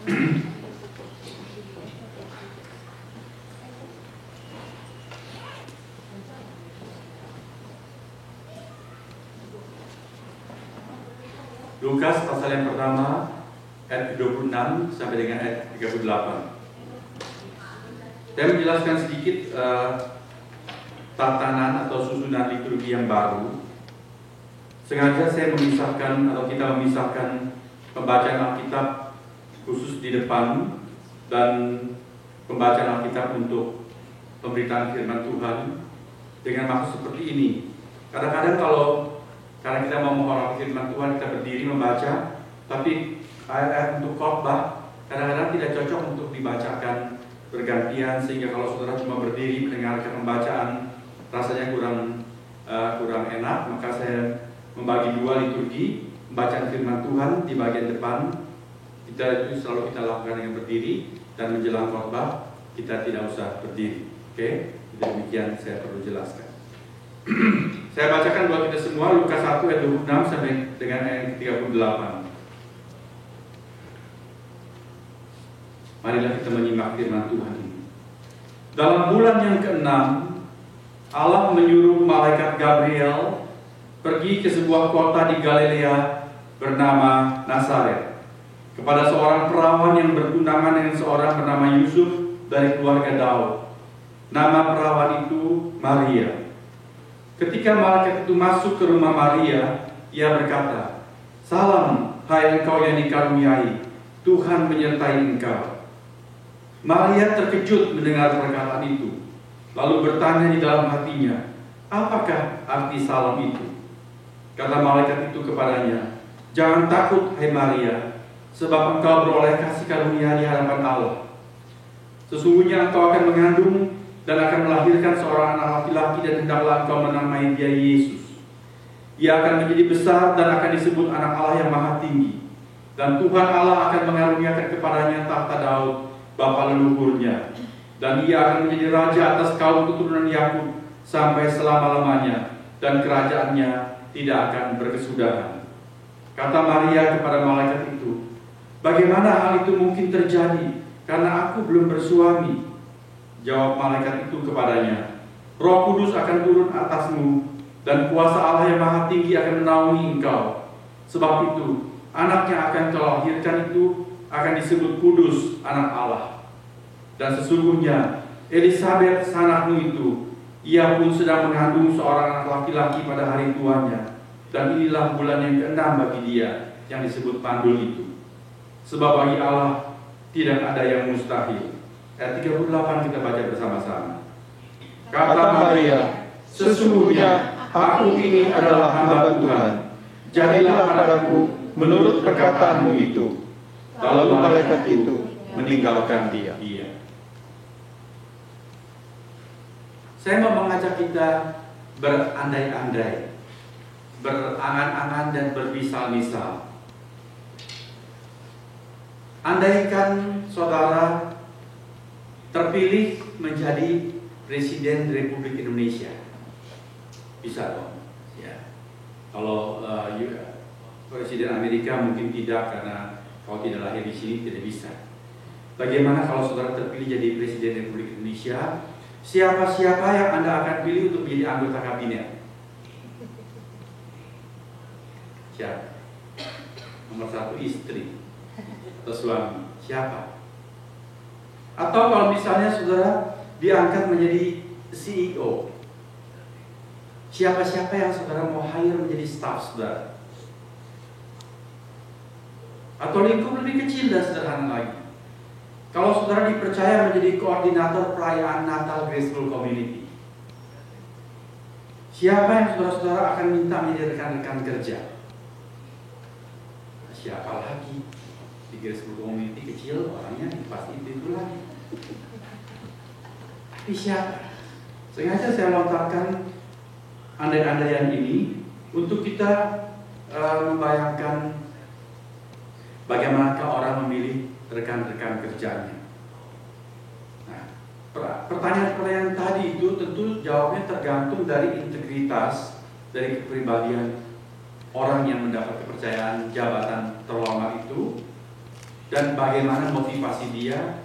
Lukas pasal yang pertama ayat 26 sampai dengan ayat 38. Saya menjelaskan sedikit tatanan atau susunan liturgi yang baru. Sengaja saya memisahkan atau kita memisahkan pembacaan Alkitab khusus di depan dan pembacaan Alkitab untuk pemberitaan firman Tuhan dengan maksud seperti ini. Kadang-kadang karena kita mau menghormati firman Tuhan, kita berdiri membaca, tapi ayat-ayat untuk khotbah kadang-kadang tidak cocok untuk dibacakan bergantian, sehingga kalau saudara cuma berdiri mendengarkan pembacaan rasanya kurang enak. Maka saya membagi dua liturgi, pembacaan firman Tuhan di bagian depan. Kita itu selalu kita lakukan dengan berdiri, dan menjelang khotbah kita tidak usah berdiri. Oke, demikian saya perlu jelaskan. Saya bacakan buat kita semua Lukas 1 ayat 26 sampai dengan ayat 38. Marilah kita menyimak firman Tuhan ini. Dalam bulan yang ke-6, Allah menyuruh malaikat Gabriel pergi ke sebuah kota di Galilea bernama Nazaret, kepada seorang perawan yang bertunangan dengan seorang bernama Yusuf dari keluarga Daud. Nama perawan itu Maria. Ketika malaikat itu masuk ke rumah Maria, ia berkata, "Salam, hai engkau yang dikaruniai, Tuhan menyertai engkau." Maria terkejut mendengar perkataan itu, lalu bertanya di dalam hatinya, "Apakah arti salam itu?" Kata malaikat itu kepadanya, "Jangan takut, hai Maria, sebab engkau beroleh kasih karunia di hadapan Allah. Sesungguhnya engkau akan mengandung dan akan melahirkan seorang anak laki-laki, dan hendaklah engkau menamai dia Yesus. Ia akan menjadi besar dan akan disebut anak Allah yang maha tinggi. Dan Tuhan Allah akan mengaruniakan kepadanya tahta Daud, bapa leluhurnya. Dan ia akan menjadi raja atas kaum keturunan Yakub sampai selama-lamanya, dan kerajaannya tidak akan berkesudahan." Kata Maria kepada malaikat itu, "Bagaimana hal itu mungkin terjadi, karena aku belum bersuami?" Jawab malaikat itu kepadanya, "Roh Kudus akan turun atasmu, dan kuasa Allah yang maha tinggi akan menaungi engkau. Sebab itu, anak yang akan kau lahirkan itu akan disebut kudus, anak Allah. Dan sesungguhnya, Elisabet sanakmu itu, ia pun sedang mengandung seorang anak laki-laki pada hari tuanya. Dan inilah bulan yang ke-6 bagi dia, yang disebut pandul itu. Sebab bagi Allah tidak ada yang mustahil." Ayat 38 kita baca bersama-sama. Kata Maria, "Sesungguhnya aku ini adalah hamba Tuhan. Jadilah padaku menurut perkataanmu itu." Lalu malaikat itu meninggalkan dia. Saya mau mengajak kita berandai-andai, berangan-angan dan bermisal-misal. Andaikan saudara terpilih menjadi Presiden Republik Indonesia, bisa dong, ya. Kalau Presiden Amerika mungkin tidak, karena kalau tidak lahir di sini tidak bisa. Bagaimana kalau saudara terpilih jadi Presiden Republik Indonesia? Siapa-siapa yang Anda akan pilih untuk menjadi anggota kabinet? Siapa? Nomor 1 istri atau suami? Siapa? Atau kalau misalnya saudara diangkat menjadi CEO, siapa-siapa yang saudara mau hire menjadi staff saudara? Atau lingkup lebih kecil dan sederhana lagi, kalau saudara dipercaya menjadi koordinator perayaan Natal Graceful Community, siapa yang saudara-saudara akan minta menjadi rekan-rekan kerja? Siapa lagi? Di Graceful Community kecil orangnya pasti itu lagi. Tapi siapa? Sengaja saya lontarkan andai-andaian ini untuk kita membayangkan bagaimanakah orang memilih rekan-rekan kerjanya. Nah, pertanyaan-pertanyaan tadi itu tentu jawabnya tergantung dari integritas, dari kepribadian orang yang mendapat kepercayaan jabatan terhormat itu, dan bagaimana motivasi dia,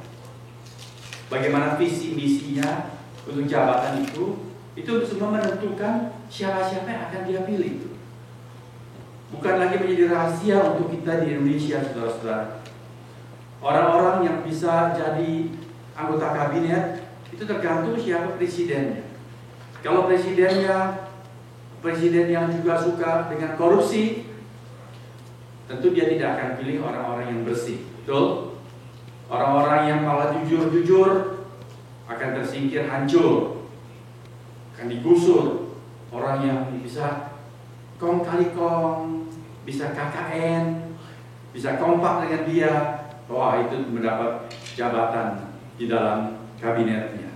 bagaimana visi misinya untuk jabatan itu semua menentukan siapa-siapa yang akan dia pilih. Bukan lagi menjadi rahasia untuk kita di Indonesia, saudara-saudara. Orang-orang yang bisa jadi anggota kabinet itu tergantung siapa presidennya. Kalau presiden yang juga suka dengan korupsi, tentu dia tidak akan pilih orang-orang yang bersih, betul? Orang-orang yang malah jujur-jujur akan tersingkir, hancur, akan digusur. Orang yang bisa kong kali kong, bisa KKN, bisa kompak dengan dia, wah itu mendapat jabatan di dalam kabinetnya.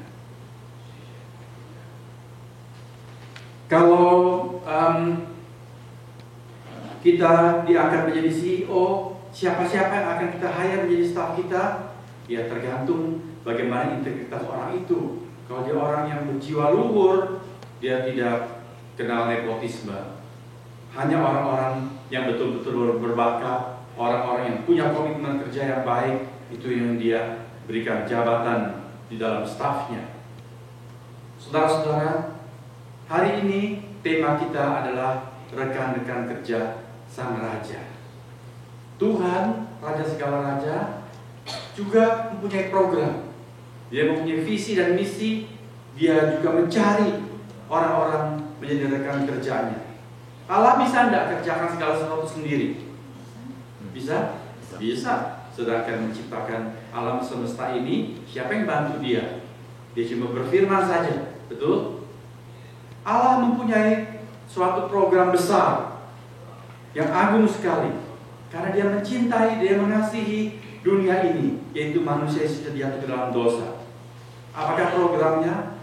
Kalau kita diangkat menjadi CEO, siapa-siapa yang akan kita hire menjadi staf kita, ya tergantung bagaimana integritas orang itu. Kalau dia orang yang berjiwa luhur, dia tidak kenal nepotisme. Hanya orang-orang yang betul-betul berbakat, orang-orang yang punya komitmen kerja yang baik, itu yang dia berikan jabatan di dalam stafnya. Saudara-saudara, hari ini tema kita adalah rekan-rekan kerja Sang Raja. Tuhan, Raja segala raja, juga mempunyai program. Dia mempunyai visi dan misi. Dia juga mencari orang-orang menjadi rekan kerjanya. Allah bisa tidak kerjakan segala sesuatu sendiri? Bisa? Bisa. Sedangkan menciptakan alam semesta ini, siapa yang bantu dia? Dia cuma berfirman saja. Betul? Allah mempunyai suatu program besar yang agung sekali, karena dia mencintai, dia mengasihi dunia ini, yaitu manusia yang sudah jatuh dalam dosa. Apakah programnya?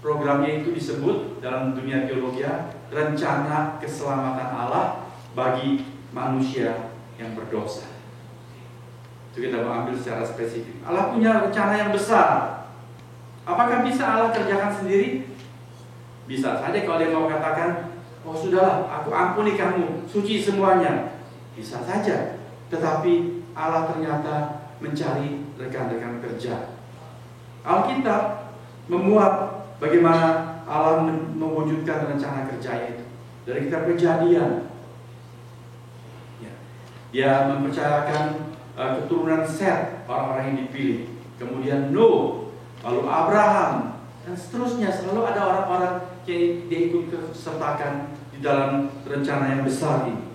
Programnya itu disebut dalam dunia teologi rencana keselamatan Allah bagi manusia yang berdosa. Itu kita mau ambil secara spesifik. Allah punya rencana yang besar. Apakah bisa Allah kerjakan sendiri? Bisa saja kalau dia mau katakan, oh sudahlah, aku ampuni kamu, suci semuanya. Bisa saja. Tetapi Allah ternyata mencari rekan-rekan kerja. Alkitab memuat bagaimana Allah mewujudkan rencana kerjanya itu. Dari kitab Kejadian, ya, dia mempercayakan keturunan Set, orang-orang yang dipilih. Kemudian Nuh, lalu Abraham, dan seterusnya. Selalu ada orang-orang yang diikut sertakan di dalam rencana yang besar ini.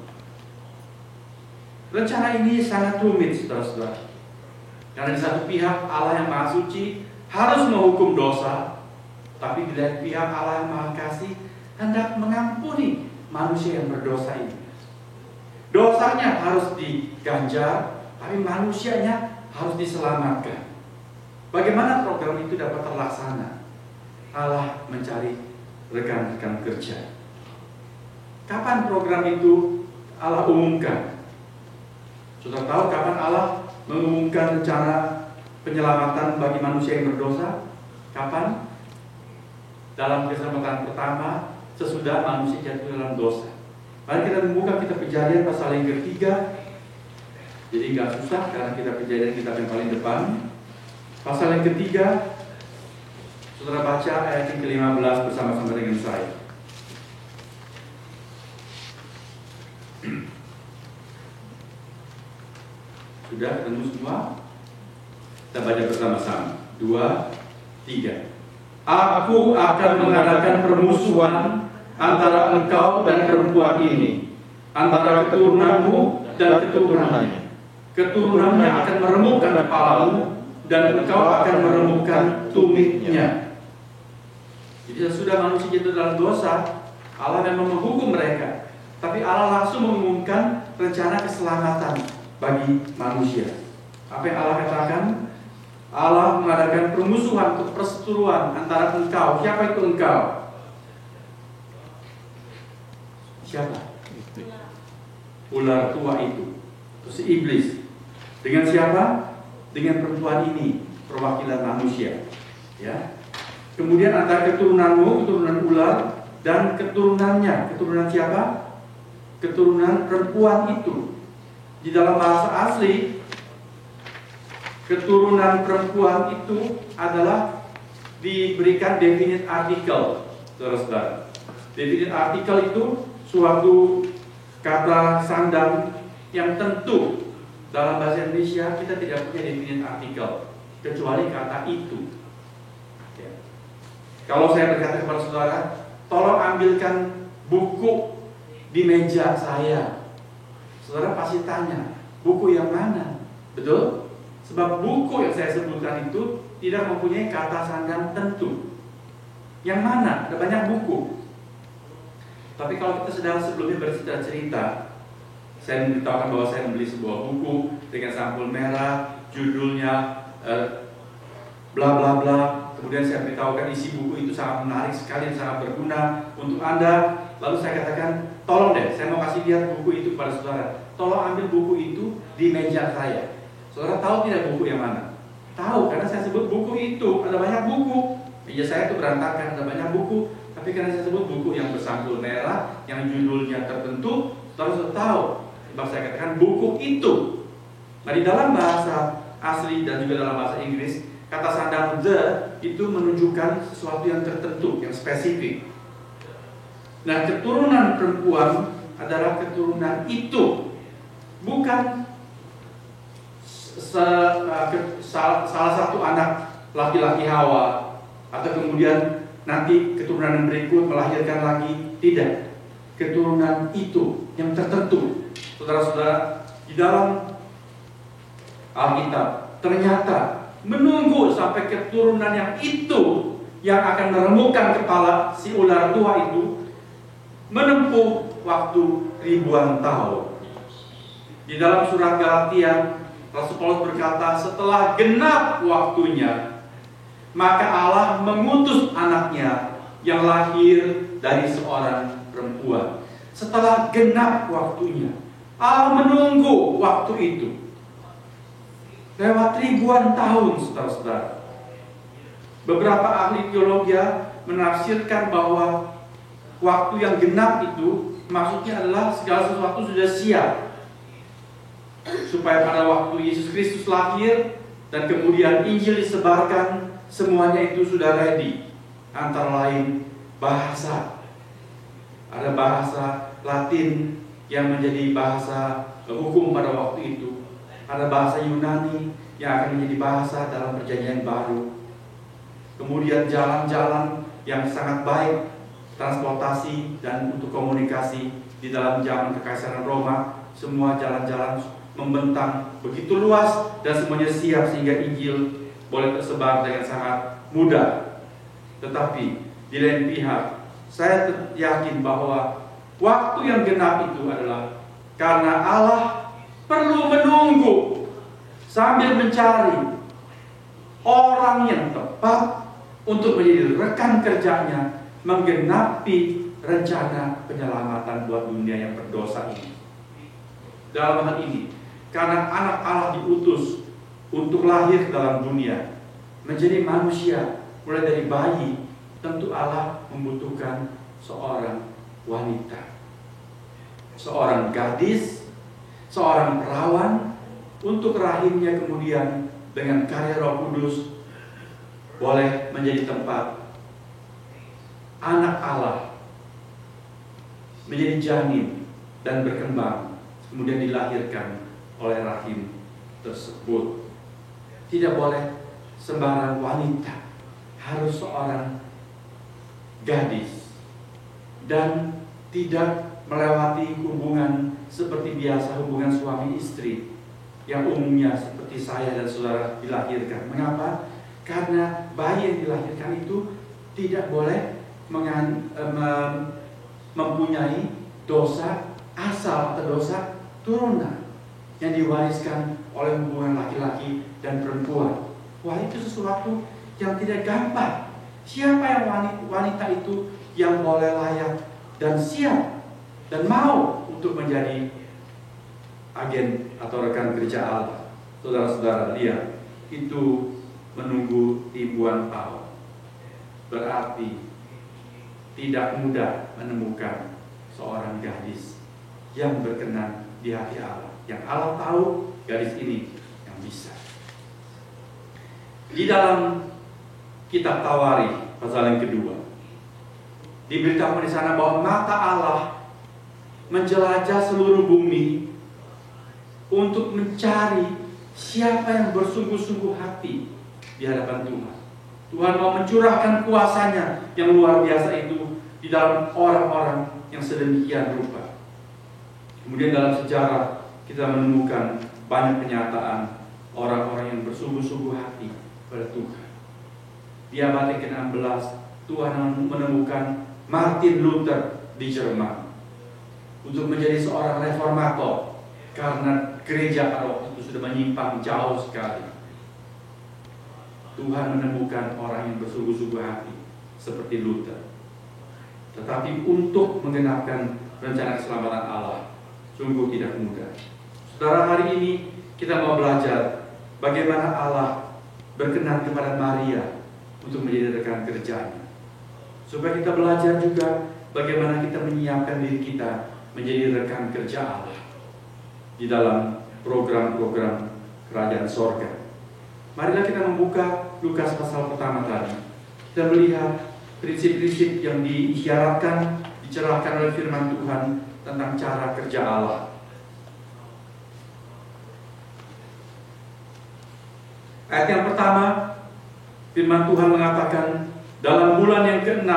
Rencana ini sangat rumit, saudara-saudara. Karena di satu pihak Allah yang Maha Suci harus menghukum dosa, tapi di lain pihak Allah yang Maha Kasih hendak mengampuni manusia yang berdosa ini. Dosanya harus diganjar, tapi manusianya harus diselamatkan. Bagaimana program itu dapat terlaksana? Allah mencari rekan-rekan kerja. Kapan program itu Allah umumkan? Sudah tahu kapan Allah mengumumkan rencana penyelamatan bagi manusia yang berdosa? Kapan? Dalam keselamatan pertama, sesudah manusia jatuh dalam dosa. Mari kita membuka kitab Kejadian pasal yang ketiga. Jadi nggak susah karena kitab Kejadian kitab yang paling depan. Pasal yang ketiga, saudara baca ayat yang ke-15 bersama-sama dengan saya. Sudah ketemu semua? Kita baca bersama-sama. 2, 3. Aku akan mengadakan permusuhan antara engkau dan perempuan ini, antara keturunanmu dan keturunannya. Keturunannya akan meremukkan kepalamu, dan engkau akan meremukkan tumitnya. Jadi sudah manusia jatuh dalam dosa, Allah memang menghukum mereka, tapi Allah langsung mengumumkan rencana keselamatan bagi manusia. Apa yang Allah katakan? Allah mengadakan permusuhan untuk perseteruan antara engkau. Siapa itu engkau? Siapa? Ular tua itu, si iblis. Dengan siapa? Dengan perempuan ini, perwakilan manusia. Ya. Kemudian antara keturunanmu, keturunan ular, dan keturunannya. Keturunan siapa? Keturunan perempuan itu. Di dalam bahasa asli, keturunan perempuan itu adalah diberikan definite artikel, saudara-saudara. Definite artikel itu suatu kata sandang yang tentu. Dalam bahasa Indonesia kita tidak punya definite artikel kecuali kata itu. Ya. Kalau saya berkata kepada saudara, tolong ambilkan buku di meja saya, saudara pasti tanya, buku yang mana? Betul? Sebab buku yang saya sebutkan itu tidak mempunyai kata sandang tentu. Yang mana? Ada banyak buku. Tapi kalau kita sedang sebelumnya bercerita, saya memberitahukan bahwa saya membeli sebuah buku dengan sampul merah, judulnya bla bla bla. Kemudian saya beritahukan isi buku itu sangat menarik sekali dan sangat berguna untuk Anda. Lalu saya katakan, tolong deh, saya mau kasih lihat buku itu kepada saudara. Tolong ambil buku itu di meja saya. Saudara tahu tidak buku yang mana? Tahu, karena saya sebut buku itu. Ada banyak buku. Meja saya itu berantakan, ada banyak buku. Tapi karena saya sebut buku yang bersampul merah, yang judulnya tertentu, saudara sudah tahu. Sebab saya katakan buku itu. Nah, di dalam bahasa asli dan juga dalam bahasa Inggris, kata sandang the itu menunjukkan sesuatu yang tertentu, yang spesifik. Nah, keturunan perempuan adalah keturunan itu, bukan salah satu anak laki-laki Hawa, atau kemudian nanti keturunan yang berikut melahirkan lagi. Tidak, keturunan itu yang tertentu. Saudara-saudara, di dalam Alkitab ternyata menunggu sampai keturunan yang itu yang akan meremukkan kepala si ular tua itu menempuh waktu ribuan tahun. Di dalam surat Galatia, Rasul Paulus berkata, setelah genap waktunya, maka Allah mengutus anaknya yang lahir dari seorang perempuan. Setelah genap waktunya, Allah menunggu waktu itu. Lewat ribuan tahun, saudara-saudara. Beberapa ahli teologi menafsirkan bahwa waktu yang genap itu maksudnya adalah segala sesuatu sudah siap, supaya pada waktu Yesus Kristus lahir dan kemudian Injil disebarkan, semuanya itu sudah ready. Antara lain bahasa. Ada bahasa Latin yang menjadi bahasa hukum pada waktu itu. Ada bahasa Yunani yang akan menjadi bahasa dalam perjanjian baru. Kemudian jalan-jalan yang sangat baik, transportasi dan untuk komunikasi di dalam zaman Kekaisaran Roma, semua jalan-jalan membentang begitu luas dan semuanya siap sehingga Injil boleh tersebar dengan sangat mudah. Tetapi di lain pihak, saya yakin bahwa waktu yang genap itu adalah karena Allah perlu menunggu sambil mencari orang yang tepat untuk menjadi rekan kerjanya menggenapi rencana penyelamatan buat dunia yang berdosa ini. Dalam hal ini, karena anak Allah diutus untuk lahir dalam dunia, menjadi manusia, mulai dari bayi, tentu Allah membutuhkan seorang wanita, seorang gadis, seorang perawan, untuk rahimnya kemudian dengan karya Roh Kudus boleh menjadi tempat anak Allah menjadi janin dan berkembang, kemudian dilahirkan oleh rahim tersebut. Tidak boleh sembarang wanita, harus seorang gadis, dan tidak melewati hubungan seperti biasa, hubungan suami istri yang umumnya seperti saya dan saudara dilahirkan. Mengapa? Karena bayi yang dilahirkan itu tidak boleh mempunyai dosa asal atau dosa turunan yang diwariskan oleh hubungan laki-laki dan perempuan. Wah, itu sesuatu yang tidak gampang. Siapa yang wanita itu yang boleh layak dan siap dan mau untuk menjadi agen atau rekan kerja Allah? Saudara-saudara, lihat, itu menunggu ribuan tahun. Berarti tidak mudah menemukan seorang gadis yang berkenan di hati Allah, yang Allah tahu gadis ini yang bisa. Di dalam kitab Tawarikh pasal yang kedua, diberitakan di sana bahwa mata Allah menjelajah seluruh bumi untuk mencari siapa yang bersungguh-sungguh hati di hadapan Tuhan. Tuhan mau mencurahkan kuasanya yang luar biasa itu di dalam orang-orang yang sedemikian rupa. Kemudian dalam sejarah kita menemukan banyak kenyataan orang-orang yang bersungguh-sungguh hati pada Tuhan. Di abad ke-16 Tuhan menemukan Martin Luther di Jerman untuk menjadi seorang reformator karena gereja pada waktu itu sudah menyimpang jauh sekali. Tuhan menemukan orang yang bersungguh-sungguh hati seperti Luther. Tetapi untuk menggenapkan rencana keselamatan Allah sungguh tidak mudah. Saudara, hari ini kita mau belajar bagaimana Allah berkenan kepada Maria untuk menjadi rekan kerjanya. Supaya kita belajar juga bagaimana kita menyiapkan diri kita menjadi rekan kerja Allah di dalam program-program kerajaan sorga. Marilah kita membuka Lukas pasal pertama tadi. Kita melihat prinsip-prinsip yang diisyaratkan, dicerahkan oleh firman Tuhan tentang cara kerja Allah. Ayat yang pertama, firman Tuhan mengatakan, dalam bulan yang ke-6,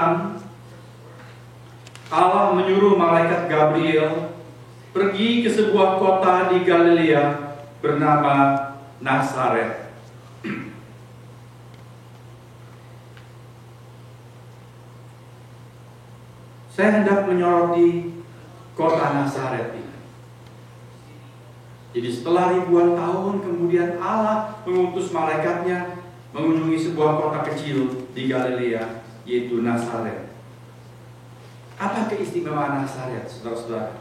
Allah menyuruh malaikat Gabriel pergi ke sebuah kota di Galilea bernama Nazaret. Saya hendak menyoroti kota Nazaret ini. Jadi setelah ribuan tahun kemudian Allah mengutus malaikatnya mengunjungi sebuah kota kecil di Galilea, yaitu Nazaret. Apa keistimewaan Nazaret, saudara-saudara?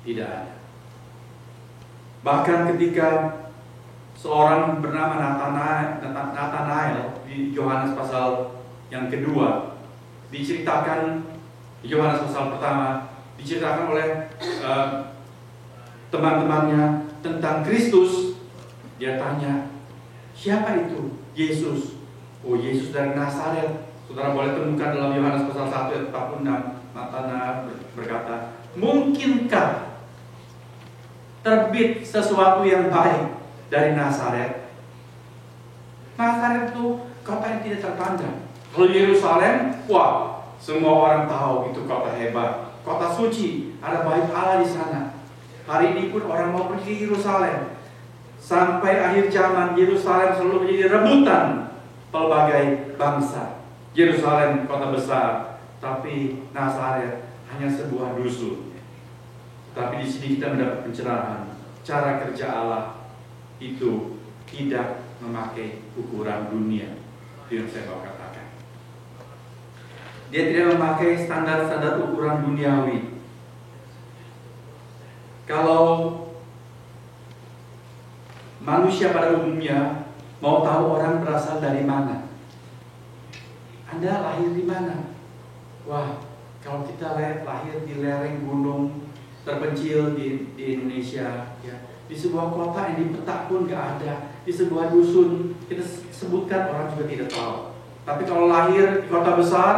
Tidak ada. Bahkan ketika seorang bernama Nathanael di Yohanes pasal yang kedua diceritakan, di Yohanes pasal pertama diceritakan oleh teman-temannya tentang Kristus. Dia tanya, siapa itu? Yesus. Oh, Yesus dari Nazaret. Saudara boleh temukan dalam Yohanes pasal 1 ayat 46. Nathanael berkata, mungkinkah terbit sesuatu yang baik dari Nazaret? Nazaret itu kota yang tidak terpandang. Kalau Yerusalem, wah, semua orang tahu itu kota hebat, kota suci, ada bait Allah di sana. Hari ini pun orang mau pergi ke Yerusalem. Sampai akhir zaman, Yerusalem selalu menjadi rebutan pelbagai bangsa. Yerusalem kota besar, tapi Nazaret hanya sebuah dusun. Tapi di sini kita mendapat pencerahan. Cara kerja Allah itu tidak memakai ukuran dunia. Itu yang saya mau katakan. Dia tidak memakai standar-standar ukuran duniawi. Kalau manusia pada umumnya mau tahu orang berasal dari mana, Anda lahir di mana? Wah, kalau kita lahir di lereng gunung terpencil di Indonesia, ya, di sebuah kota yang di peta pun gak ada, di sebuah dusun kita sebutkan orang juga tidak tahu. Tapi kalau lahir di kota besar,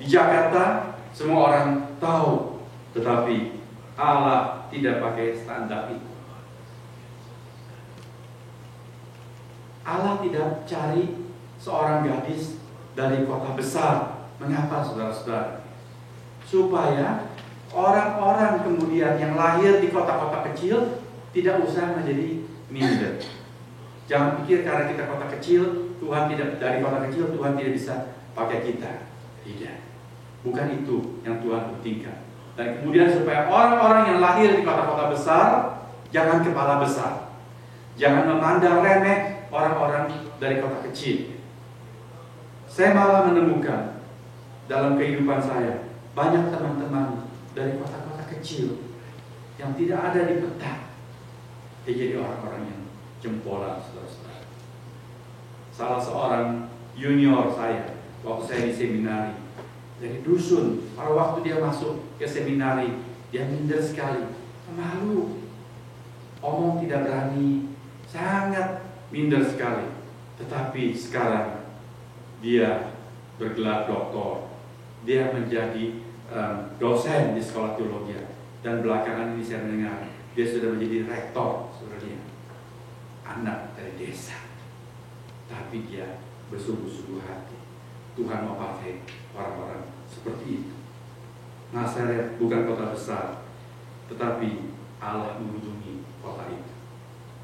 di Jakarta, semua orang tahu. Tetapi Allah tidak pakai standar itu. Allah tidak cari seorang gadis dari kota besar. Mengapa, saudara-saudara? Supaya orang-orang kemudian yang lahir di kota-kota kecil tidak usah menjadi minder. Jangan pikir karena kita kota kecil, Tuhan tidak, dari kota kecil Tuhan tidak bisa pakai kita. Tidak. Bukan itu yang Tuhan pentingkan. Dan kemudian supaya orang-orang yang lahir di kota-kota besar jangan kepala besar. Jangan memandang remeh orang-orang dari kota kecil. Saya malah menemukan dalam kehidupan saya banyak teman-teman dari kota-kota kecil yang tidak ada di peta. Dia jadi orang-orang yang jempolan, saudara-saudara. Salah seorang junior saya waktu saya di seminari, dari dusun, pada waktu dia masuk ke seminari, dia minder sekali, malu, omong tidak berani, sangat minder sekali. Tetapi sekarang dia bergelar doktor, dia menjadi dosen di sekolah teologi, dan belakangan ini saya mendengar dia sudah menjadi rektor, saudara. Anak dari desa, tapi dia bersungguh-sungguh hati. Tuhan mau pakai orang-orang seperti itu. Nazaret bukan kota besar, tetapi Allah mengunjungi kota itu,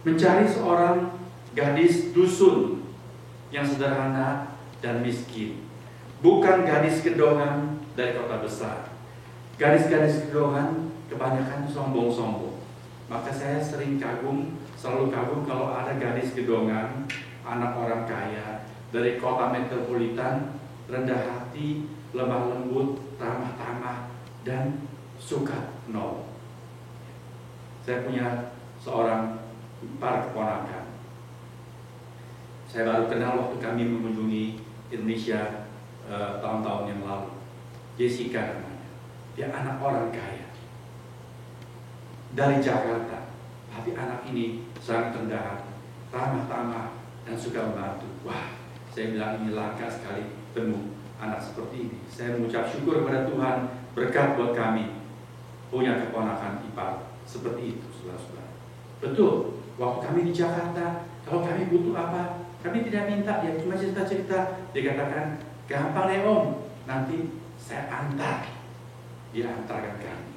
mencari seorang gadis dusun yang sederhana dan miskin. Bukan gadis gedongan dari kota besar. Gadis-gadis gedongan kebanyakan sombong-sombong. Maka saya sering selalu kagum kalau ada gadis gedongan, anak orang kaya dari kota metropolitan, rendah hati, lemah lembut, ramah-tamah, dan suka menolong. Saya punya seorang para keponakan. Saya baru kenal waktu kami mengunjungi Indonesia tahun-tahun yang lalu. Jessica namanya. Dia anak orang kaya dari Jakarta, tapi anak ini sangat rendah hati, ramah-tamah, dan suka membantu. Wah, saya bilang ini langka sekali temu anak seperti ini. Saya mengucap syukur kepada Tuhan, berkat buat kami punya keponakan ipar seperti itu, saudara-saudara. Betul, waktu kami di Jakarta, kalau kami butuh apa, kami tidak minta, dia cuma cerita-cerita. Dia katakan, gampang deh om, nanti saya antar. Dia antarkan kami.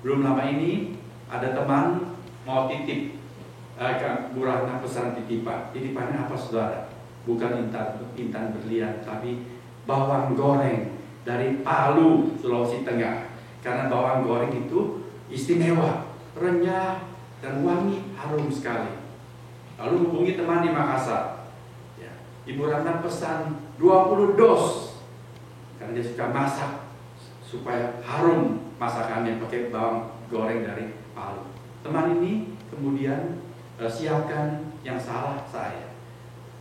Belum lama ini ada teman mau titip, Bu Ratna pesan titipan. Titipannya apa, saudara? Bukan intan berlian, tapi bawang goreng dari Palu, Sulawesi Tengah. Karena bawang goreng itu istimewa, renyah dan wangi, harum sekali. Lalu hubungi teman di Makassar. Ya, Ibu Ratna pesan 20 dos, karena dia suka masak supaya harum masakannya pakai bawang goreng dari Palu. Teman ini kemudian siapkan yang salah saya.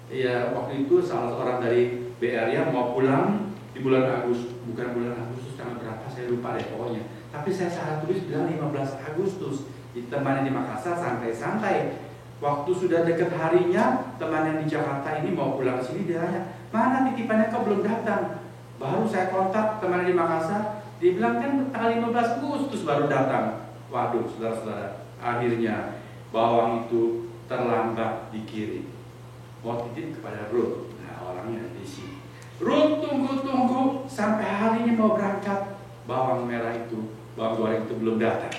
Ya, waktu itu salah seorang dari BRI mau pulang di bulan Agustus, bukan bulan Agustus, tanggal berapa saya lupa deh pokoknya. Tapi saya salah tulis bilang 15 Agustus. Teman yang di Makassar santai-santai. Waktu sudah dekat harinya, teman yang di Jakarta ini mau pulang ke sini, dia tanya, mana titipannya kok belum datang? Baru saya kontak teman yang di Makassar, dia bilang kan tanggal 15 Agustus baru datang. Waduh, saudara-saudara, akhirnya bawang itu terlambat dikirim. Mau titip kepada Ruth, nah orangnya di sini. Ruth tunggu sampai harinya mau berangkat, bawang merah itu, bawang goreng itu belum datang.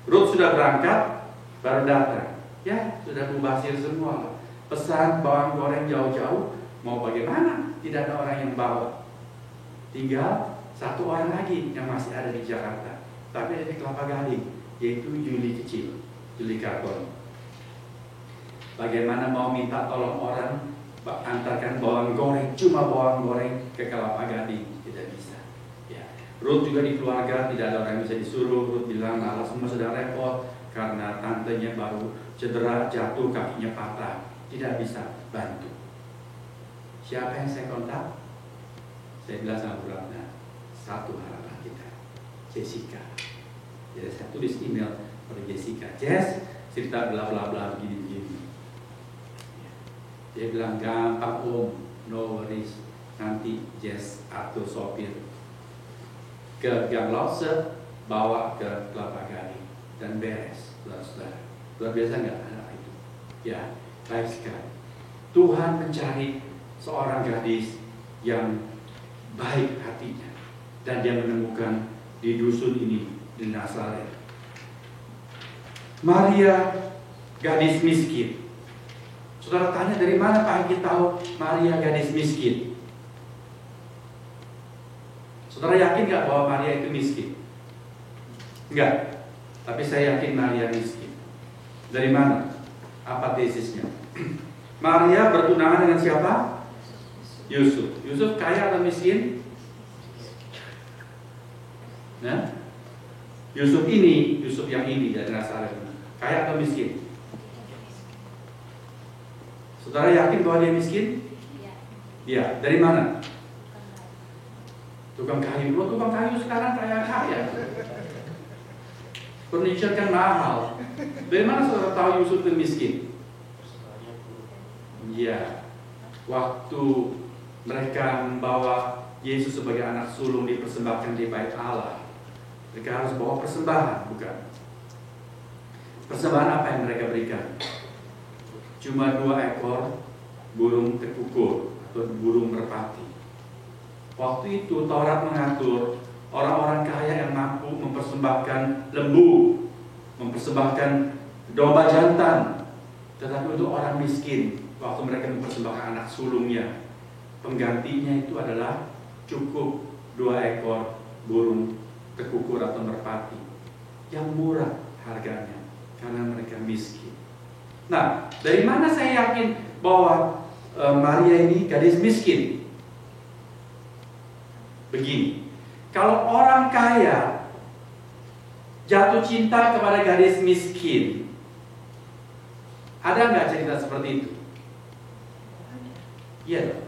Ruth sudah berangkat, baru datang. Ya, sudah mubazir semua. Pesan bawang goreng jauh-jauh, mau bagaimana? Tidak ada orang yang bawa. Tinggal satu orang lagi yang masih ada di Jakarta, tapi ada di Kelapa Gading, yaitu Juli kecil, Juli Karbon. Bagaimana mau minta tolong orang antarkan bawang goreng, cuma bawang goreng ke Kelapa Gading? Tidak bisa. Ya. Ruth juga di keluarga tidak ada orang yang bisa disuruh. Ruth bilang, Allah semua sedang repot karena tantenya baru cedera, jatuh, kakinya patah, tidak bisa bantu. Siapa yang saya kontak? Saya bilang sama Bu Ratna, satu harapan kita, Jessica. Jadi saya tulis email pada Jessica, Jess, cerita bla bla bla begini. Dia bilang, gampang om, no worries, nanti Jess atau sopir ke Gang Lause, bawa ke Kelapa Gading dan beres, saudara. Luar biasa nggak anak itu? Ya, baik sekali. Tuhan mencari seorang gadis yang baik hatinya, dan dia menemukan di dusun ini di Nazaret. Maria, gadis miskin. Saudara tanya, dari mana Pak kita tahu Maria gadis miskin? Saudara yakin nggak bahwa Maria itu miskin? Enggak. Tapi saya yakin Maria miskin. Dari mana? Apa tesisnya? Maria bertunangan dengan siapa? Yusuf. Yusuf kaya atau miskin? Nah, Yusuf yang ini dari Nazaret, kaya atau miskin? Saudara yakin bahwa dia miskin? Iya. Dari mana? Tukang kayu. Tukang kayu sekarang kaya. Furniture kan mahal. Dari mana saudara tahu Yusuf itu miskin? Ya, waktu mereka membawa Yesus sebagai anak sulung dipersembahkan di bait Allah, mereka harus bawa persembahan, bukan? Persembahan apa yang mereka berikan? Cuma 2 ekor burung tekukur atau burung merpati. Waktu itu Taurat mengatur orang-orang kaya yang mampu mempersembahkan lembu, mempersembahkan domba jantan. Tetapi untuk orang miskin, waktu mereka mempersembahkan anak sulungnya, penggantinya itu adalah cukup 2 ekor burung tekukur atau merpati yang murah harganya karena mereka miskin. Nah, dari mana saya yakin bahwa Maria ini gadis miskin? Begini, kalau orang kaya jatuh cinta kepada gadis miskin, ada nggak cerita seperti itu? Iya,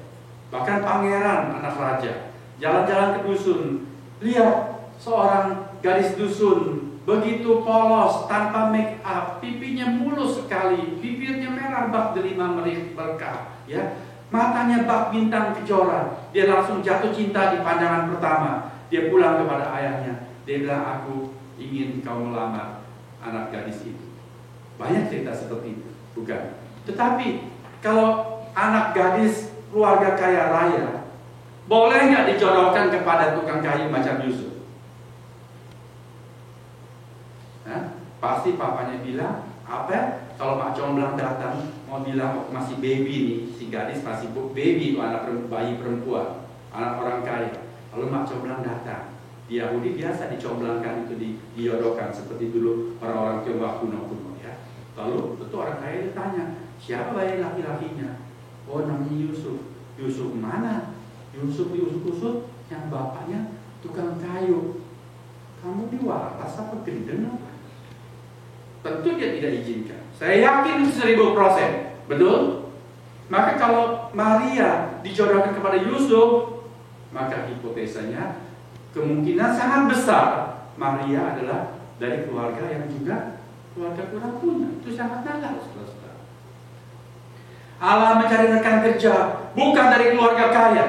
bahkan pangeran anak raja jalan-jalan ke dusun, lihat seorang gadis dusun begitu polos, tanpa make up, pipinya mulus sekali, bibirnya merah bak delima berkah, ya, matanya bak bintang kejora. Dia langsung jatuh cinta di pandangan pertama. Dia pulang kepada ayahnya, dia bilang, aku ingin kau melamar anak gadis itu. Banyak cerita seperti itu, bukan? Tetapi kalau anak gadis keluarga kaya raya, boleh nggak dijodohkan kepada tukang kayu macam Yusuf? Pasti papanya bilang, apa? Kalau Pak Comblang datang mau bilang masih baby nih, si gadis masih baby itu, anak bayi perempuan, anak orang kaya. Lalu Pak Comblang datang, di Yahudi biasa dicomblangkan itu, dijodohkan seperti dulu orang-orang Tionghoa kuno ya. Lalu itu orang kaya ditanya, siapa bayi laki-lakinya? Oh, namanya Yusuf. Yusuf mana? Yusuf yang bapaknya tukang kayu. Kamu diwaras apa gendeng apa? Tentu dia tidak izinkan. Saya yakin 1000%, betul? Maka kalau Maria dijodohkan kepada Yusuf, maka hipotesanya kemungkinan sangat besar Maria adalah dari keluarga yang juga keluarga kurang punya. Itu sangat nalar, saudara. Allah mencari rekan kerja bukan dari keluarga kaya.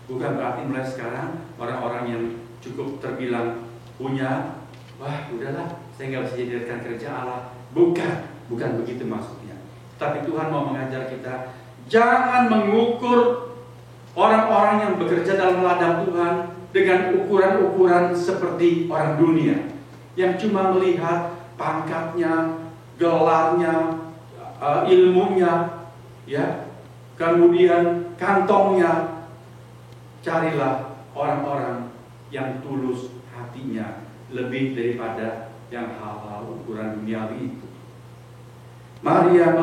Bukan berarti mulai sekarang orang-orang yang cukup terbilang punya, wah udahlah, saya nggak bisa jadi rekan kerja Allah. Bukan begitu maksudnya. Tapi Tuhan mau mengajar kita, jangan mengukur orang-orang yang bekerja dalam ladang Tuhan dengan ukuran-ukuran seperti orang dunia, yang cuma melihat pangkatnya, gelarnya, ilmunya, ya, kemudian kantongnya. Carilah orang-orang yang tulus hatinya lebih daripada yang hal-hal ukuran duniawi itu. Malaikat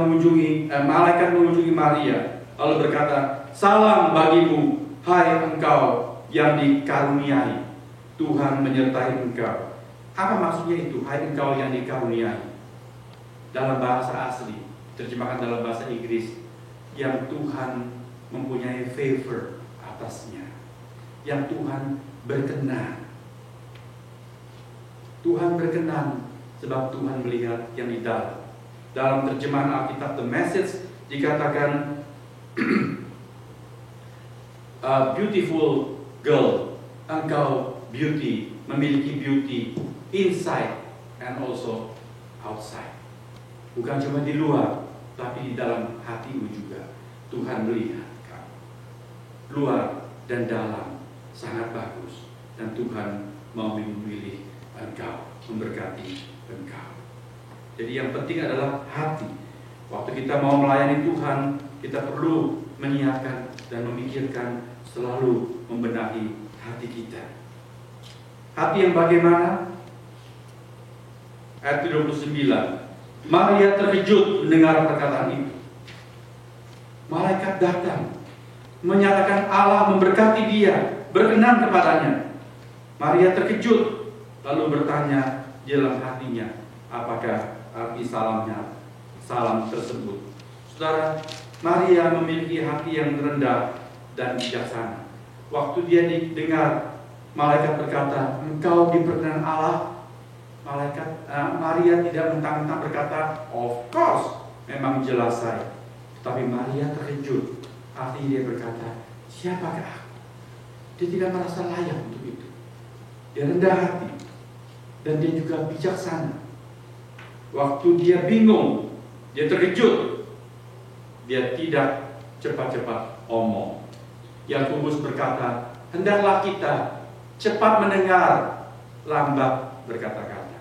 mengunjungi Maria lalu berkata, salam bagimu, hai engkau yang dikaruniai, Tuhan menyertai engkau. Apa maksudnya itu, hai engkau yang dikaruniai? Dalam bahasa asli, terjemahkan dalam bahasa Inggris, yang Tuhan mempunyai favor atasnya, yang Tuhan berkenan. Tuhan berkenan sebab Tuhan melihat yang di dalam. Dalam terjemahan Alkitab The Message dikatakan beautiful girl, engkau beauty, memiliki beauty inside and also outside. Bukan cuma di luar, tapi di dalam hatimu juga. Tuhan melihat kamu. Luar dan dalam sangat bagus, dan Tuhan mau memilih engkau, memberkati engkau. Jadi yang penting adalah hati. Waktu kita mau melayani Tuhan, kita perlu menyiapkan dan memikirkan, selalu membenahi hati kita. Hati yang bagaimana? Ayat 29. Maria terkejut mendengar perkataan itu. Malaikat datang menyatakan Allah memberkati dia, berkenan kepadanya. Maria terkejut, lalu bertanya di dalam hatinya, apakah arti salam tersebut? Saudara, Maria memiliki hati yang rendah dan bijaksana. Waktu dia didengar malaikat berkata, engkau diperkenan Allah, Maria tidak mentang-mentang berkata, of course, memang jelas saya. Tapi Maria terkejut. Artinya dia berkata, siapakah aku? Dia tidak merasa layak untuk itu. Dia rendah hati. Dan dia juga bijaksana. Waktu dia bingung, dia terkejut, dia tidak cepat-cepat omong. Yakobus berkata, hendaklah kita cepat mendengar, lambat berkata-kata.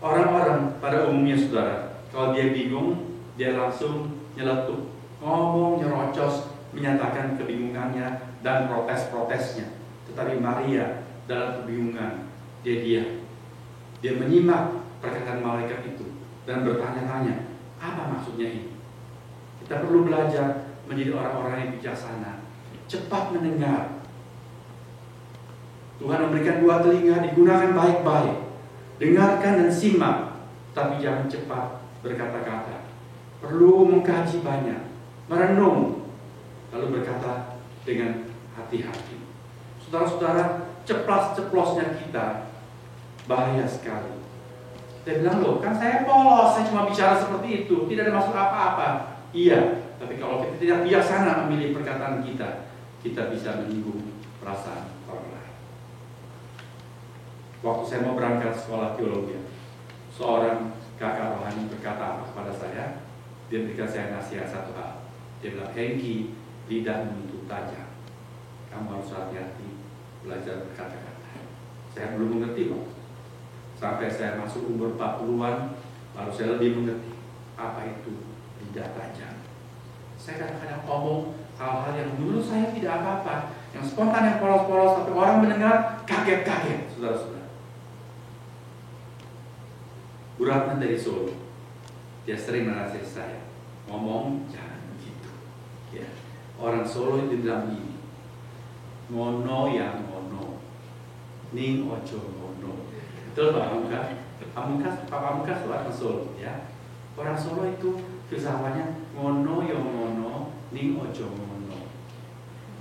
Orang-orang pada umumnya saudara, kalau dia bingung, dia langsung nyeletuk, ngomong, nyerocos, menyatakan kebingungannya dan protes-protesnya. Tetapi Maria dalam kebingungan, dia diam. Dia menyimak perkataan malaikat itu dan bertanya-tanya, apa maksudnya ini? Kita perlu belajar menjadi orang-orang yang bijaksana, cepat mendengar. Tuhan memberikan dua telinga, digunakan baik-baik. Dengarkan dan simak, tapi jangan cepat berkata-kata. Perlu mengkaji banyak, merenung, lalu berkata dengan hati-hati. Saudara-saudara, ceplas-ceplosnya kita bahaya sekali. Kita bilang, loh kan saya polos, saya cuma bicara seperti itu, tidak ada maksud apa-apa. Iya, tapi kalau kita tidak bijaksana memilih perkataan kita, kita bisa menyinggung perasaan orang lain. Waktu saya mau berangkat sekolah teologi, seorang kakak rohani berkata apa kepada saya? Dia berikan saya nasihat satu hal. Dia bilang, Hengki, lidahmu itu tajam. Kamu harus hati-hati belajar berkata-kata. Saya belum mengerti, Pak. Sampai saya masuk umur 40-an, baru saya lebih mengerti apa itu lidah tajam. Saya kadang-kadang ngomong hal-hal yang menurut saya tidak apa-apa, yang spontan, yang polos-polos, tapi orang mendengar kaget-kaget, saudara-saudara. Bu Ratna dari Solo, dia sering menasihati saya, ngomong jangan begitu. Ya. Orang Solo itu bilang ini, ngono yang ngono, ning ojo ngono. Betul Pak Pamungkas? Pak Pamungkas itu orang Solo, ya. Orang Solo itu filsafatnya ngono yang ngono, ning ojo ngono.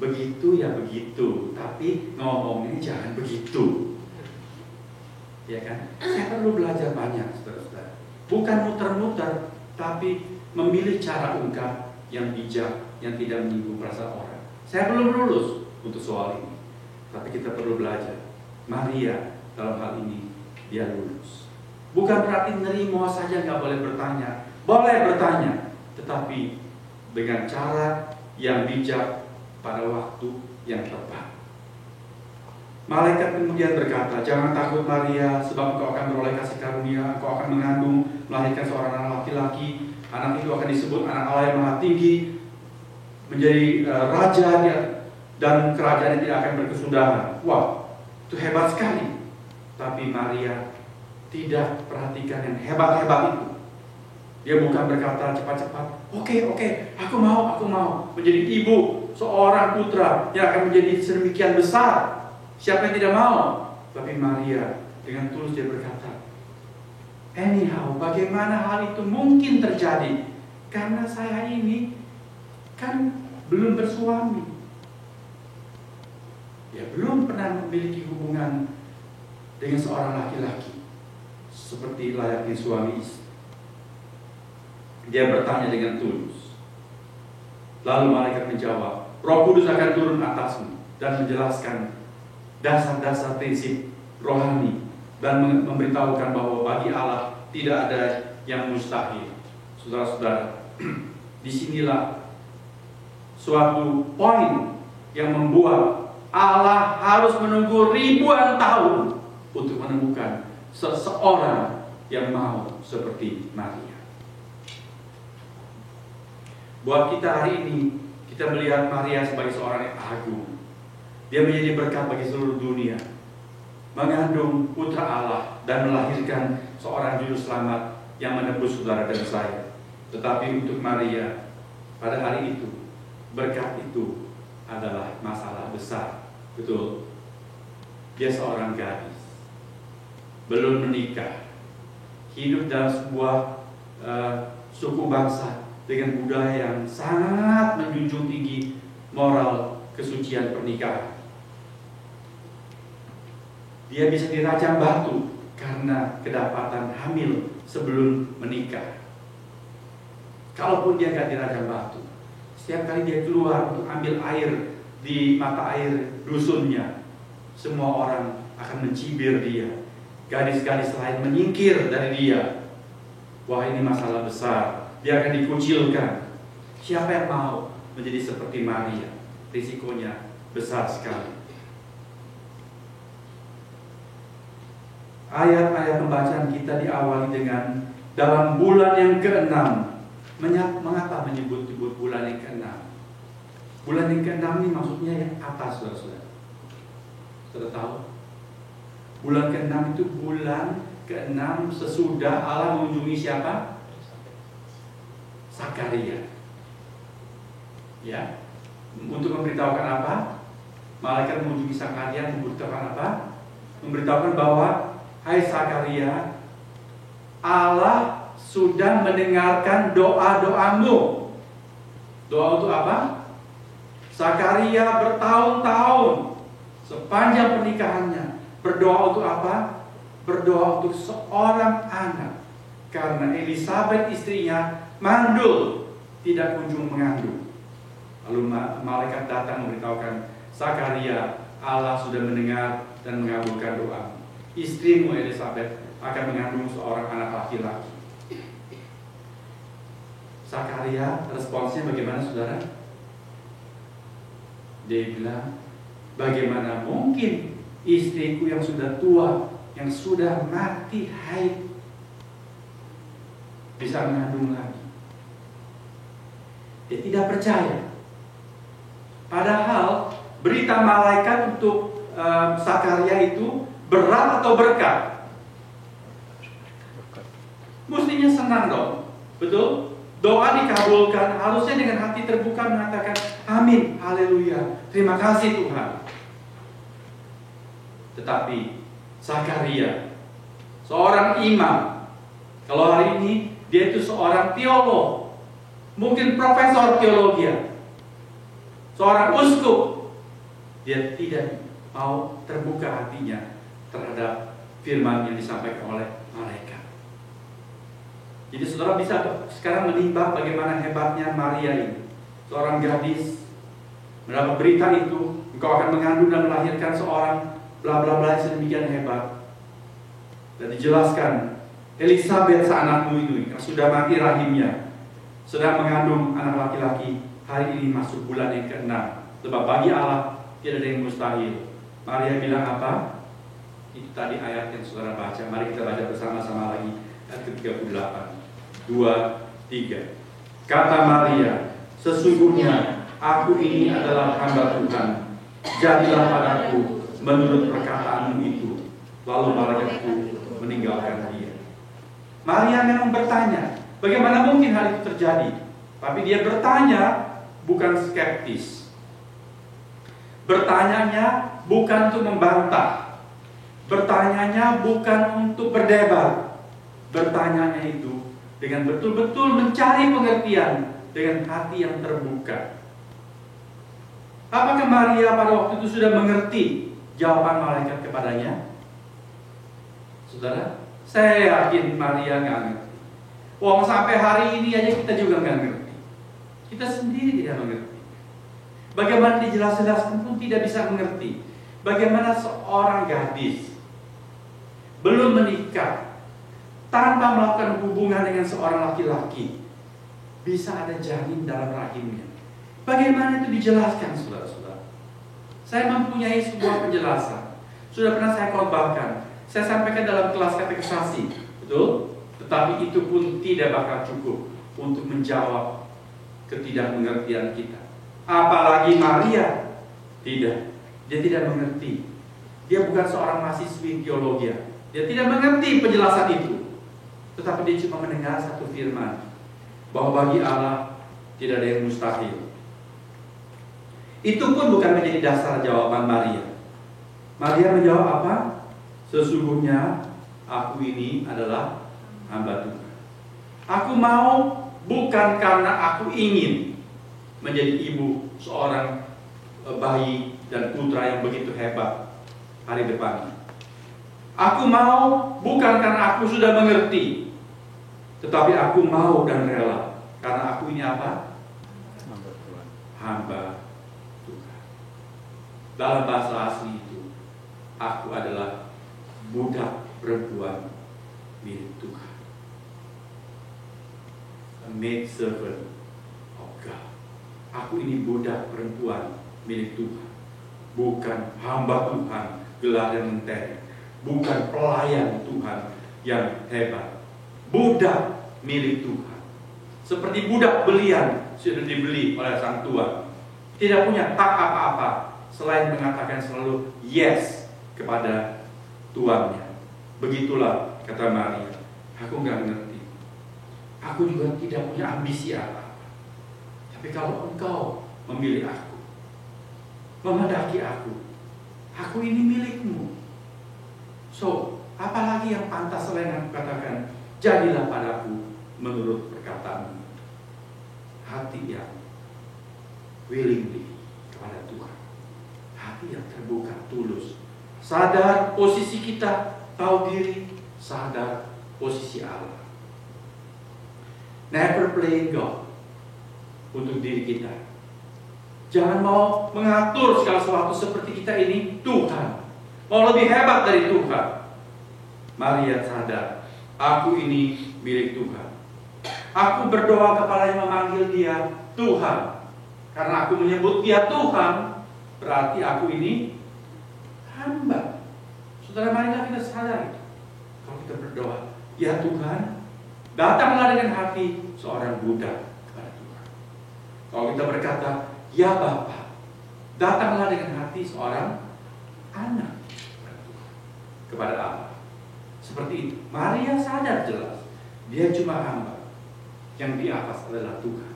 Begitu ya begitu, tapi ngomong ini jangan begitu. Ya kan? Saya perlu belajar banyak, saudara-saudara. Bukan muter-muter, tapi memilih cara ungkap yang bijak, yang tidak menyinggung perasaan orang. Saya belum lulus untuk soal ini, tapi kita perlu belajar. Maria dalam hal ini dia lulus. Bukan berarti nerimo saja nggak boleh bertanya, boleh bertanya, tetapi dengan cara yang bijak pada waktu yang tepat. Malaikat kemudian berkata, jangan takut Maria, sebab engkau akan beroleh kasih karunia, engkau akan mengandung, melahirkan seorang anak laki-laki, anak itu akan disebut anak Allah yang maha tinggi, menjadi raja dan kerajaan tidak akan berkesudahan. Wah, itu hebat sekali. Tapi Maria tidak perhatikan yang hebat-hebat itu. Dia bukan berkata cepat-cepat, oke, aku mau menjadi ibu seorang putra yang akan menjadi sedemikian besar. Siapa yang tidak mau? Tapi Maria dengan tulus dia berkata, anyhow, bagaimana hal itu mungkin terjadi? Karena saya ini kan belum bersuami. Ya, belum pernah memiliki hubungan dengan seorang laki-laki seperti layaknya suami istri. Dia bertanya dengan tulus. Lalu malaikat menjawab, Roh Kudus akan turun atasmu dan menjelaskan dasar-dasar prinsip rohani dan memberitahukan bahwa bagi Allah tidak ada yang mustahil. Saudara-saudara, disinilah suatu poin yang membuat Allah harus menunggu ribuan tahun untuk menemukan seseorang yang mau seperti Maria. Buat kita hari ini, kita melihat Maria sebagai seorang yang agung. Dia menjadi berkat bagi seluruh dunia, mengandung putra Allah dan melahirkan seorang juru selamat yang menebus saudara dan saya. Tetapi untuk Maria, pada hari itu, berkat itu adalah masalah besar. Betul, dia seorang gadis, belum menikah, hidup dalam sebuah suku bangsa dengan budaya yang sangat menjunjung tinggi moral kesucian pernikahan. Dia bisa dirajam batu karena kedapatan hamil sebelum menikah. Kalaupun dia ganti rajang batu, setiap kali dia keluar untuk ambil air di mata air dusunnya, semua orang akan mencibir dia. Gadis-gadis lain menyingkir dari dia. Wah, ini masalah besar, dia akan dikucilkan. Siapa yang mau menjadi seperti Maria? Risikonya besar sekali. Ayat-ayat pembacaan kita diawali dengan dalam bulan yang ke-6. Mengapa menyebut-nyebut bulan yang ke-6? Bulan yang ke-6 ini maksudnya yang atas, saudara-saudara. Sudah tahu? Bulan ke-6 itu bulan ke-6 sesudah Allah mengunjungi siapa? Zakaria. Ya. Untuk memberitahukan apa? Malaikat mengunjungi Zakaria memberitahukan apa? Memberitahukan bahwa, hai Zakaria, Allah sudah mendengarkan doa-doamu. Doa untuk apa? Zakaria bertahun-tahun sepanjang pernikahannya berdoa untuk apa? Berdoa untuk seorang anak. Karena Elisabeth istrinya mandul, tidak kunjung mengandung. Lalu malaikat datang memberitahukan, Zakaria, Allah sudah mendengar dan mengabulkan doa. Istrimu Elisabeth akan mengandung seorang anak laki-laki. Zakaria responsnya bagaimana, saudara? Dia bilang, bagaimana mungkin istriku yang sudah tua, yang sudah mati haid, bisa mengandung lagi? Dia tidak percaya. Padahal berita malaikat untuk Zakaria itu berat atau berkat? Mestinya senang dong, betul? Doa dikabulkan, harusnya dengan hati terbuka mengatakan, amin, haleluya, terima kasih Tuhan. Tetapi Zakaria, seorang imam, kalau hari ini dia itu seorang teolog, mungkin profesor teologi, seorang uskup, dia tidak mau terbuka hatinya terhadap firman yang disampaikan oleh malaikat. Jadi saudara bisa sekarang menimbang bagaimana hebatnya Maria ini. Seorang gadis mendapat berita itu, engkau akan mengandung dan melahirkan seorang bla bla bla yang sedemikian hebat. Dan dijelaskan, Elisabeth seanakmu itu yang sudah mati rahimnya, sedang mengandung anak laki-laki, hari ini masuk bulan yang ke-6. Sebab bagi Allah tidak ada yang mustahil. Maria bilang apa? Itu tadi ayat yang saudara baca. Mari kita baca bersama-sama lagi ayat ke-38. 2, 3. Kata Maria, sesungguhnya aku ini adalah hamba Tuhan. Jadilah padaku menurut perkataanmu itu. Lalu malaikatku meninggalkan dia. Maria memang bertanya, bagaimana mungkin hal itu terjadi? Tapi dia bertanya bukan skeptis. Bertanyanya bukan untuk membantah. Bertanyanya bukan untuk berdebat. Bertanyanya itu dengan betul-betul mencari pengertian dengan hati yang terbuka. Apakah Maria pada waktu itu sudah mengerti jawaban malaikat kepadanya? Saudara, saya yakin Maria nggak ngerti. Wong sampai hari ini aja kita juga nggak ngerti. Kita sendiri tidak mengerti. Bagaimana dijelas-jelaskan pun tidak bisa mengerti. Bagaimana seorang gadis belum menikah, tanpa melakukan hubungan dengan seorang laki-laki, bisa ada janin dalam rahimnya. Bagaimana itu dijelaskan, saudara-saudara? Saya mempunyai sebuah penjelasan. Sudah pernah saya khotbahkan. Saya sampaikan dalam kelas katekisasi, betul? Tetapi itu pun tidak bakal cukup untuk menjawab ketidakmengertian kita. Apalagi Maria, tidak. Dia tidak mengerti. Dia bukan seorang mahasiswi teologi. Dia tidak mengerti penjelasan itu. Tetapi dia cuma mendengar satu firman, bahwa bagi Allah tidak ada yang mustahil. Itu pun bukan menjadi dasar jawaban Maria. Maria menjawab apa? Sesungguhnya aku ini adalah hamba Tuhan. Aku mau bukan karena aku ingin menjadi ibu seorang bayi dan putra yang begitu hebat hari depan. Aku mau bukan karena aku sudah mengerti, tetapi aku mau dan rela karena apa? Hamba Tuhan. Dalam bahasa asli itu, aku adalah budak perempuan milik Tuhan. A maid servant of God. Aku ini budak perempuan milik Tuhan. Bukan hamba Tuhan, gelar yang menteri. Bukan pelayan Tuhan yang hebat. Budak milik Tuhan. Seperti budak belian sudah dibeli oleh sang tuan. Tidak punya hak apa-apa selain mengatakan selalu yes kepada tuannya. Begitulah kata Maria. Aku nggak ngerti. Aku juga tidak punya ambisi apa-apa. Tapi kalau engkau memilih aku, menghendaki aku ini milikmu. So, apalagi yang pantas selain aku katakan, jadilah padaku menurut perkataanmu. Hati yang willingly kepada Tuhan. Hati yang terbuka, tulus. Sadar posisi kita, tahu diri, sadar posisi Allah. Never playing God untuk diri kita. Jangan mau mengatur segala sesuatu seperti kita ini Tuhan. Mau lebih hebat dari Tuhan. Maria sadar, aku ini milik Tuhan. Aku berdoa kepadanya, memanggil dia Tuhan. Karena aku menyebut dia Tuhan, berarti aku ini hamba. Saudara, marilah kita sadar itu. Kalau kita berdoa, ya Tuhan, datanglah dengan hati seorang budak kepada Tuhan. Kalau kita berkata, ya Bapa, datanglah dengan hati seorang anak kepada Allah. Seperti itu. Maria sadar jelas, dia cuma hamba. Yang di atas adalah Tuhan.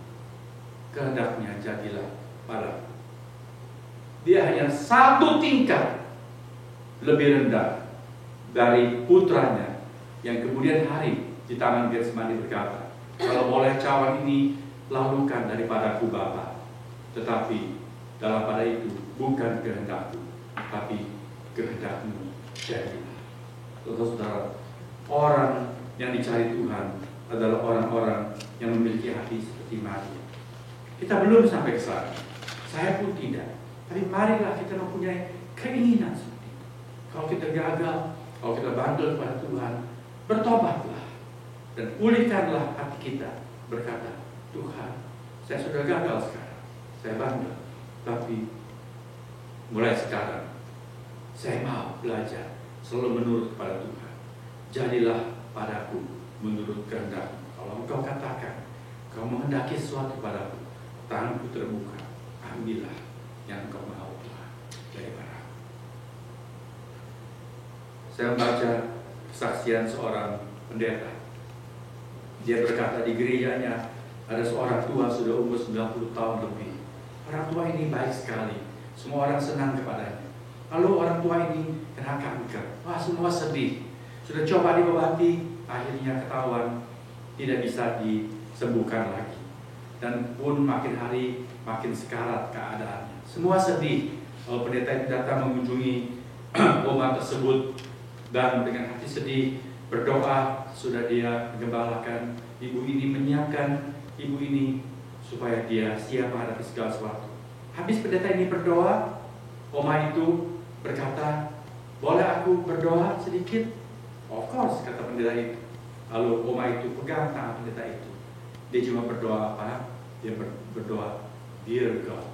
Kehendaknya jadilah padaku. Dia hanya satu tingkat lebih rendah dari putranya yang kemudian hari di taman Getsemani berkata, kalau boleh cawan ini lalukan daripadaku Bapa, tetapi dalam pada itu bukan kehendakku, tapi kehendakmu jadilah. Saudara-saudara, orang yang dicari Tuhan adalah orang-orang yang memiliki hati seperti Maria. Kita belum sampai ke sana, saya pun tidak. Tapi marilah kita mempunyai keinginan seperti itu. Kalau kita gagal, kalau kita bandel kepada Tuhan, bertobatlah dan pulihkanlah hati kita. Berkata, Tuhan, saya sudah gagal sekarang, saya bandel. Tapi mulai sekarang, saya mau belajar selalu menurut kepada Tuhan. Jadilah padaku menurut kehendakmu. Kalau engkau katakan, kau menghendaki sesuatu padaku, tanganku terbuka, ambillah yang engkau mau Tuhan daripadaku. Saya membaca kesaksian seorang pendeta. Dia berkata di gerejanya ada seorang tua sudah umur 90 tahun lebih. Orang tua ini baik sekali, semua orang senang kepadanya. Lalu orang tua ini kena kanker. Wah, semua sedih. Sudah coba diobati, akhirnya ketahuan tidak bisa disembuhkan lagi. Dan pun makin hari makin sekarat keadaannya. Semua sedih. Pendeta itu datang mengunjungi oma tersebut dan dengan hati sedih berdoa. Sudah dia gembalakan ibu ini, menyiapkan ibu ini supaya dia siap menghadapi segala sesuatu. Habis pendeta ini berdoa, oma itu berkata, boleh aku berdoa sedikit? Of course, kata pendeta itu. Lalu oma itu pegang tangan pendeta itu. Dia cuma berdoa apa? Dia berdoa, Dear God,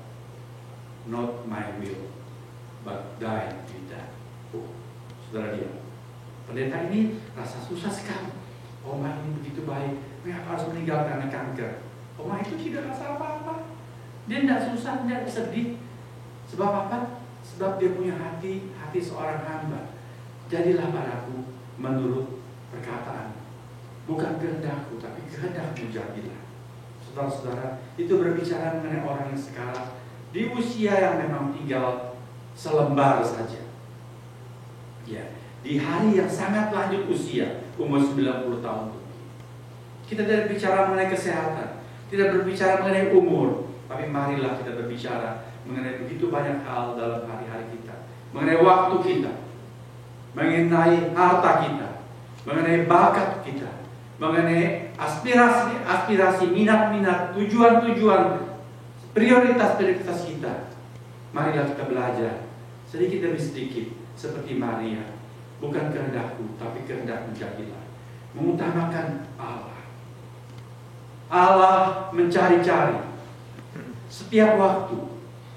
not my will, but thine be done. Saudara dia, pendeta ini rasa susah sekali. Oma ini begitu baik, mengapa harus meninggal karena kanker? Oma itu tidak rasa apa-apa. Dia tidak susah, tidak sedih. Sebab apa? Sebab dia punya hati seorang hamba. Jadilah padaku menurut perkataan. Bukan kehendakku, tapi kehendakmu jadilah. Saudara-saudara, itu berbicara mengenai orang yang sekarang di usia yang memang tinggal selembar saja. Ya, di hari yang sangat lanjut usia, umur 90 tahun lebih. Kita tidak berbicara mengenai kesehatan, tidak berbicara mengenai umur, tapi marilah kita berbicara mengenai begitu banyak hal dalam hari-hari kita, mengenai waktu kita, mengenai harta kita, mengenai bakat kita, mengenai aspirasi, minat-minat, tujuan-tujuan, prioritas-prioritas kita. Marilah kita belajar sedikit demi sedikit seperti Maria. Bukan kehendakku, tapi kehendakmu jadilah. Mengutamakan Allah. Allah mencari-cari setiap waktu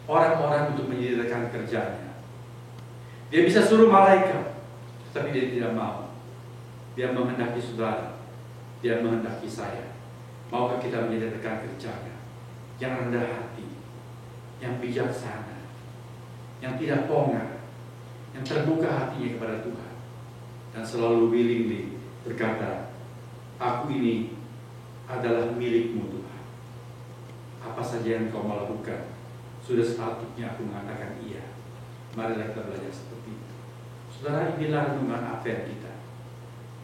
orang-orang untuk menjadi rekan kerjanya. Dia bisa suruh malaikat, tapi dia tidak mau. Dia menghendaki saudara, dia menghendaki saya. Maukah kita menjadi rekan kerjanya yang rendah hati, yang bijaksana, yang tidak pongah, yang terbuka hatinya kepada Tuhan, dan selalu willingly berkata, aku ini adalah milikmu Tuhan. Apa saja yang kau mau lakukan, sudah sepatutnya aku mengatakan iya. Marilah kita belajar seperti itu. Saudara, inilah renungan Advent kita.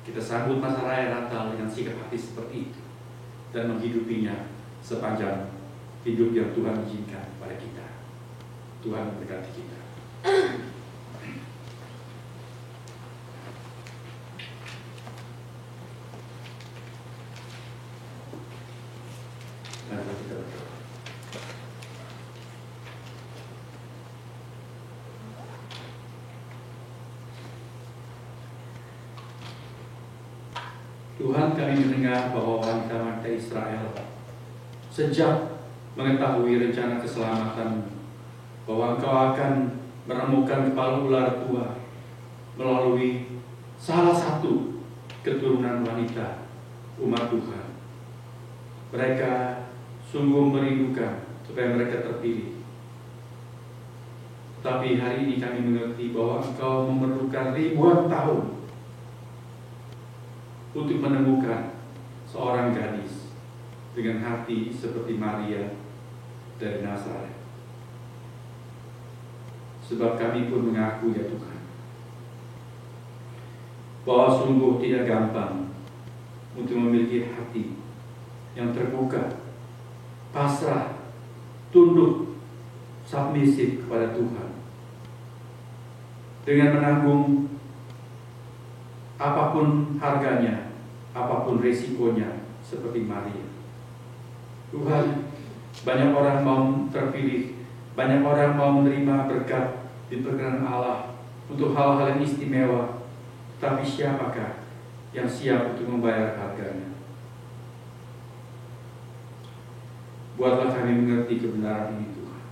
Kita sambut masa raya Natal dengan sikap hati seperti itu dan menghidupinya sepanjang hidup yang Tuhan izinkan pada kita. Tuhan memberkati kita. Marilah kita berdoa. Tuhan, kami mendengar bahwa wanita-wanita Israel sejak mengetahui rencana keselamatan, bahwa Engkau akan menemukan kepala ular tua melalui salah satu keturunan wanita umat Tuhan. Mereka sungguh merindukan supaya mereka terpilih. Tapi hari ini kami mengerti bahwa Engkau memerlukan ribuan tahun untuk menemukan seorang gadis dengan hati seperti Maria dari Nazaret. Sebab kami pun mengaku ya Tuhan, bahwa sungguh tidak gampang untuk memiliki hati yang terbuka, pasrah, tunduk, submisif kepada Tuhan, dengan menanggung apapun harganya, apapun resikonya, seperti Maria. Tuhan, banyak orang mau terpilih, banyak orang mau menerima berkat di perkenan Allah untuk hal-hal yang istimewa, tapi siapakah yang siap untuk membayar harganya? Buatlah kami mengerti kebenaran ini, Tuhan.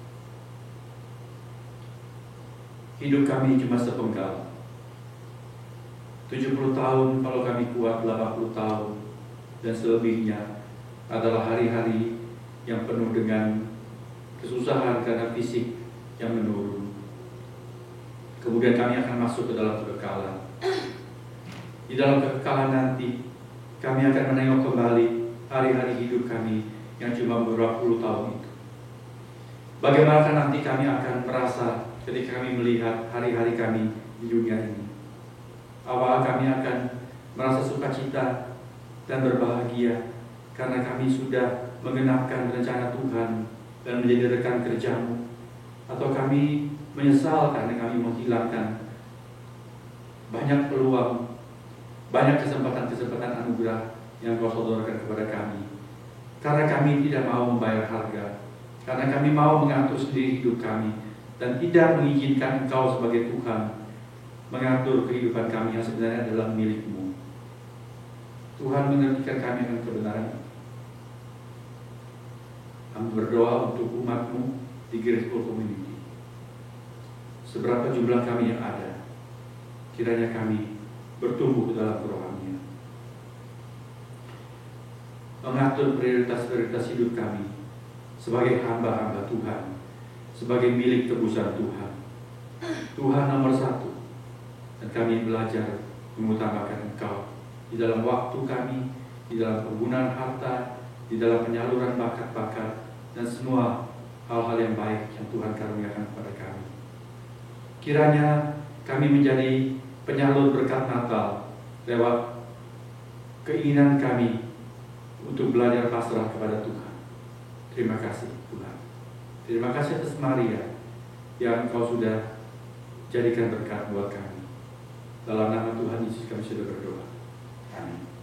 Hidup kami cuma sepenggal. 70 tahun kalau kami kuat, 80 tahun dan selebihnya adalah hari-hari yang penuh dengan kesusahan karena fisik yang menurun. Kemudian kami akan masuk ke dalam kekekalan. Di dalam kekekalan nanti kami akan menengok kembali hari-hari hidup kami yang cuma beberapa puluh tahun itu. Bagaimana nanti kami akan merasa ketika kami melihat hari-hari kami di dunia ini? Awal kami akan merasa sukacita dan berbahagia karena kami sudah menggenapkan rencana Tuhan dan menjadi rekan kerjamu, atau kami menyesal karena kami menghilangkan banyak peluang, banyak kesempatan-kesempatan anugerah yang Kau sodorkan kepada kami, karena kami tidak mau membayar harga, karena kami mau mengatur sendiri hidup kami dan tidak mengizinkan Engkau sebagai Tuhan mengatur kehidupan kami yang sebenarnya adalah milik-Mu. Tuhan mengertikan kami dengan kebenaran. Kami berdoa untuk umat-Mu di Grace Pool Community. Seberapa jumlah kami yang ada, kiranya kami bertumbuh ke dalam kerohanian, mengatur prioritas-prioritas hidup kami sebagai hamba-hamba Tuhan, sebagai milik tebusan Tuhan. Tuhan nomor satu. Dan kami belajar mengutamakan Engkau di dalam waktu kami, di dalam penggunaan harta, di dalam penyaluran bakat-bakat, dan semua hal-hal yang baik yang Tuhan karuniakan kepada kami. Kiranya kami menjadi penyalur berkat Natal lewat keinginan kami untuk belajar pasrah kepada Tuhan. Terima kasih Tuhan. Terima kasih atas Maria yang Engkau sudah jadikan berkat buat kami. Dalam nama Tuhan Yesus kami sudah berdoa. Amin.